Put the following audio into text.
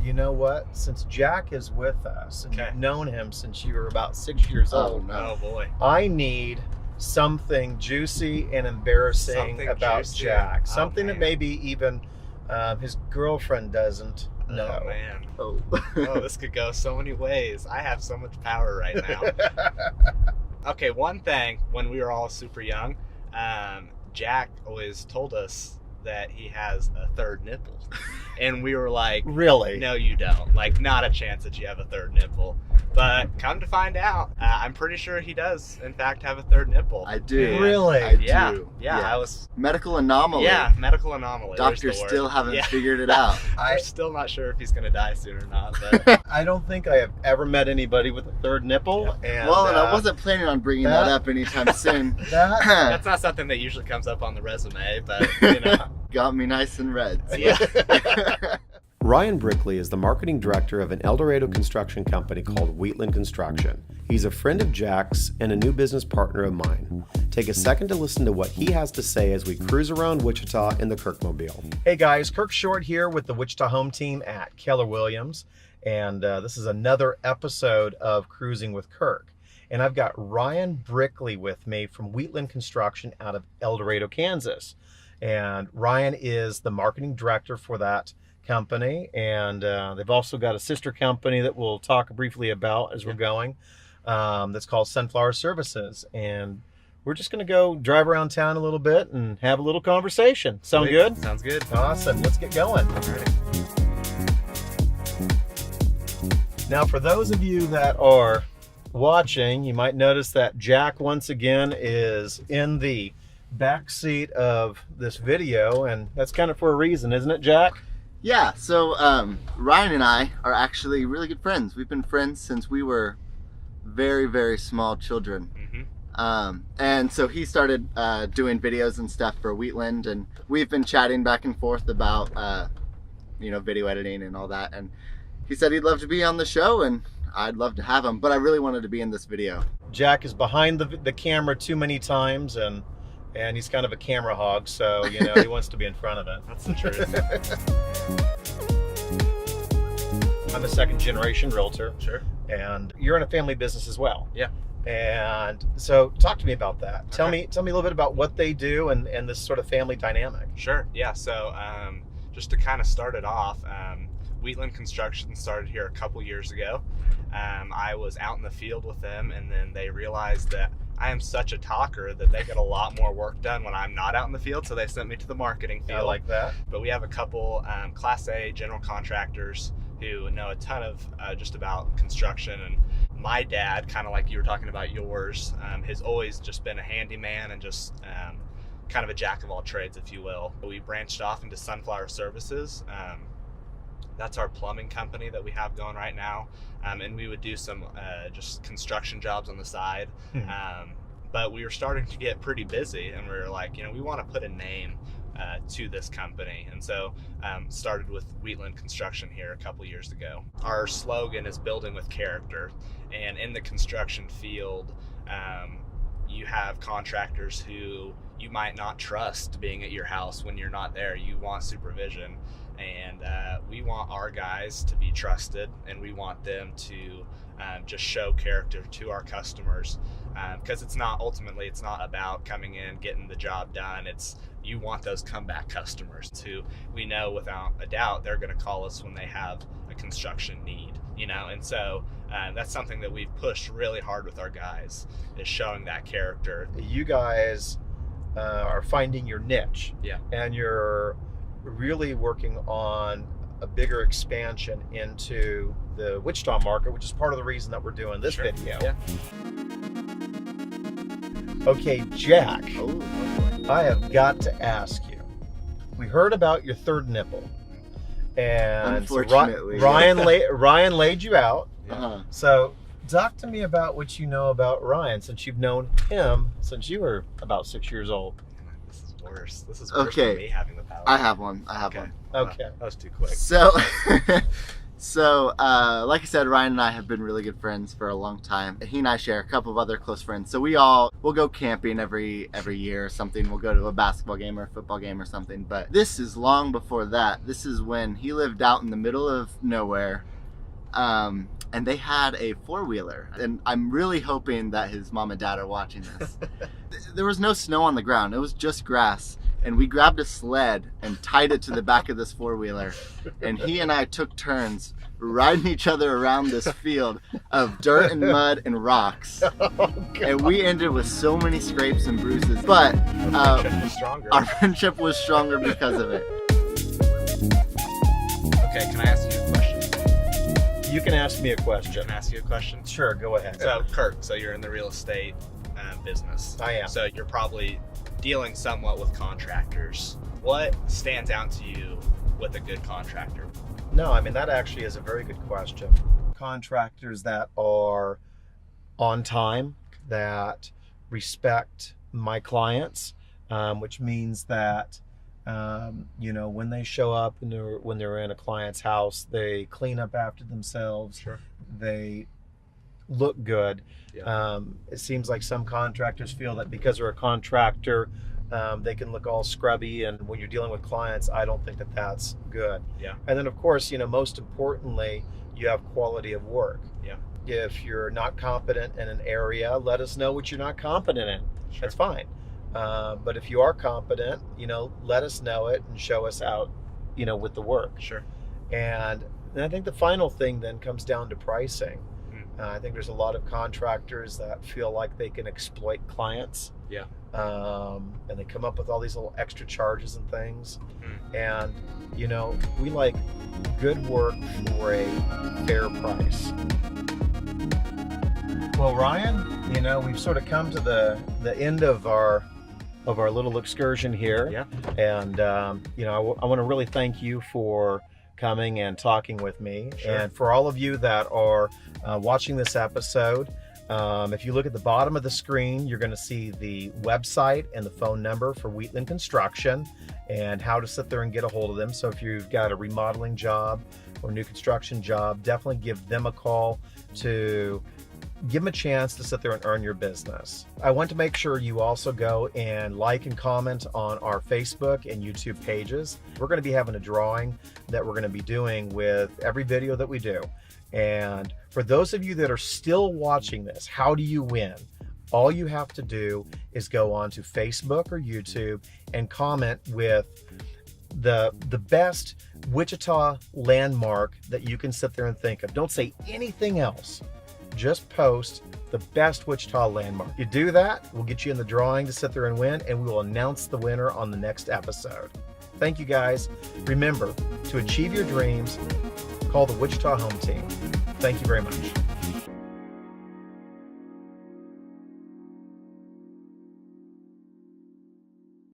You know what? Since Jack is with us, and Okay. you've known him since you were about 6 years old, Oh boy. I need something juicy and embarrassing Something about juicy. Jack. Oh, Something that man. maybe even his girlfriend doesn't know. Oh man. Oh. Oh, this could go so many ways. I have so much power right now. Okay, one thing, when we were all super young, Jack always told us that he has a third nipple. And we were like, Really? no, you don't. Like, not a chance that you have a third nipple. But come to find out, I'm pretty sure he does, in fact, have a third nipple. I do. Really? I Yeah, do. yeah, Yes. I was. Medical anomaly. Yeah, medical anomaly. there's Doctors the word. still haven't Yeah. figured it out. We're still not sure if he's going to die soon or not. But I don't think I have ever met anybody with a third nipple. And, Well, and I wasn't planning on bringing that up anytime soon. That that's not something that usually comes up on the resume, but, you know. Got me nice and red. Yeah. Ryan Brickley is the marketing director of an Eldorado construction company called WheatLand Construction. He's a friend of Jack's and a new business partner of mine. Take a second to listen to what he has to say as we cruise around Wichita in the Kirkmobile. Hey guys, Kirk Short here with the Wichita home team at Keller Williams, and this is another episode of Cruising with Kirk. And I've got Ryan Brickley with me from WheatLand Construction out of Eldorado, Kansas. And Ryan is the marketing director for that company, and they've also got a sister company that we'll talk briefly about as we're going, that's called Sunflower Services. And we're just going to go drive around town a little bit and have a little conversation. Sound good? Sounds good. Awesome. Let's get going. Now, for those of you that are watching, you might notice that Jack once again is in the back seat of this video, and that's kind of for a reason, isn't it, Jack? Yeah, so Ryan and I are actually really good friends. We've been friends since we were very, very small children. Mm-hmm. And so he started doing videos and stuff for WheatLand, and we've been chatting back and forth about, video editing and all that. And he said he'd love to be on the show, and I'd love to have him, but I really wanted to be in this video. Jack is behind the camera too many times, and he's kind of a camera hog, so he wants to be in front of it. That's the truth. I'm a second generation realtor. Sure. And you're in a family business as well. Yeah. And so talk to me about that. Tell Okay. me a little bit about what they do and this sort of family dynamic. Sure. Yeah. So just to kind of start it off, WheatLand Construction started here a couple years ago. I was out in the field with them, and then they realized that I am such a talker that they get a lot more work done when I'm not out in the field, so they sent me to the marketing field. I like that. But we have a couple Class A general contractors who know a ton of just about construction. And my dad, kind of like you were talking about yours, has always just been a handyman and just kind of a jack of all trades, if you will. We branched off into Sunflower Services. That's our plumbing company that we have going right now. And we would do some just construction jobs on the side. But we were starting to get pretty busy, and we were like, we want to put a name to this company. And so started with WheatLand Construction here a couple years ago. Our slogan is building with character. And in the construction field, you have contractors who you might not trust being at your house when you're not there. You want supervision. And we want our guys to be trusted, and we want them to just show character to our customers, because it's not about coming in, getting the job done. You want those comeback customers who we know without a doubt they're going to call us when they have a construction need, and so that's something that we've pushed really hard with our guys, is showing that character. You guys are finding your niche. Yeah. And you're really working on a bigger expansion into the Wichita market, which is part of the reason that we're doing this Sure. video. Yeah. Okay, Jack, Oh, I have got to ask you. We heard about your third nipple, and so Unfortunately. Ryan laid you out. uh-huh. So talk to me about what you know about Ryan, since you've known him since you were about 6 years old. This is worse. This is worse Okay. than me having the power. I have one. Okay. That was too quick. So, So, like I said, Ryan and I have been really good friends for a long time. He and I share a couple of other close friends. So we'll go camping every year or something. We'll go to a basketball game or a football game or something. But this is long before that. This is when he lived out in the middle of nowhere. And they had a four-wheeler. And I'm really hoping that his mom and dad are watching this. There was no snow on the ground. It was just grass. And we grabbed a sled and tied it to the back of this four-wheeler. And he and I took turns riding each other around this field of dirt and mud and rocks. And we ended with so many scrapes and bruises. But our friendship was stronger because of it. Okay, can I ask you a question? You can ask me a question. Can I ask you a question? Sure, go ahead. So, Kirk, you're in the real estate business. I am. So you're probably dealing somewhat with contractors. What stands out to you with a good contractor? No, I mean, that actually is a very good question. Contractors that are on time, that respect my clients, which means that, when they show up and when they're in a client's house, they clean up after themselves. Sure. They look good. Yeah. It seems like some contractors feel that because they're a contractor, they can look all scrubby, and when you're dealing with clients, I don't think that that's good. Yeah. And then, of course, most importantly, you have quality of work. Yeah. If you're not competent in an area, let us know what you're not competent in. Sure. That's fine. But if you are competent, let us know it and show us out, with the work. Sure. And I think the final thing then comes down to pricing. I think there's a lot of contractors that feel like they can exploit clients. Yeah. And they come up with all these little extra charges and things. Mm. And, we like good work for a fair price. Well, Ryan, we've sort of come to the end of our little excursion here. Yeah. And, I want to really thank you for coming and talking with me. Sure. And for all of you that are watching this episode, if you look at the bottom of the screen, you're going to see the website and the phone number for WheatLand Construction and how to sit there and get a hold of them. So if you've got a remodeling job or new construction job, definitely give them a call to give them a chance to sit there and earn your business. I want to make sure you also go and like and comment on our Facebook and YouTube pages. We're going to be having a drawing that we're going to be doing with every video that we do. And for those of you that are still watching this, how do you win? All you have to do is go on to Facebook or YouTube and comment with the best Wichita landmark that you can sit there and think of. Don't say anything else. Just post the best Wichita landmark. You do that, we'll get you in the drawing to sit there and win, and we will announce the winner on the next episode. Thank you, guys. Remember, to achieve your dreams, call the Wichita Home Team. Thank you very much.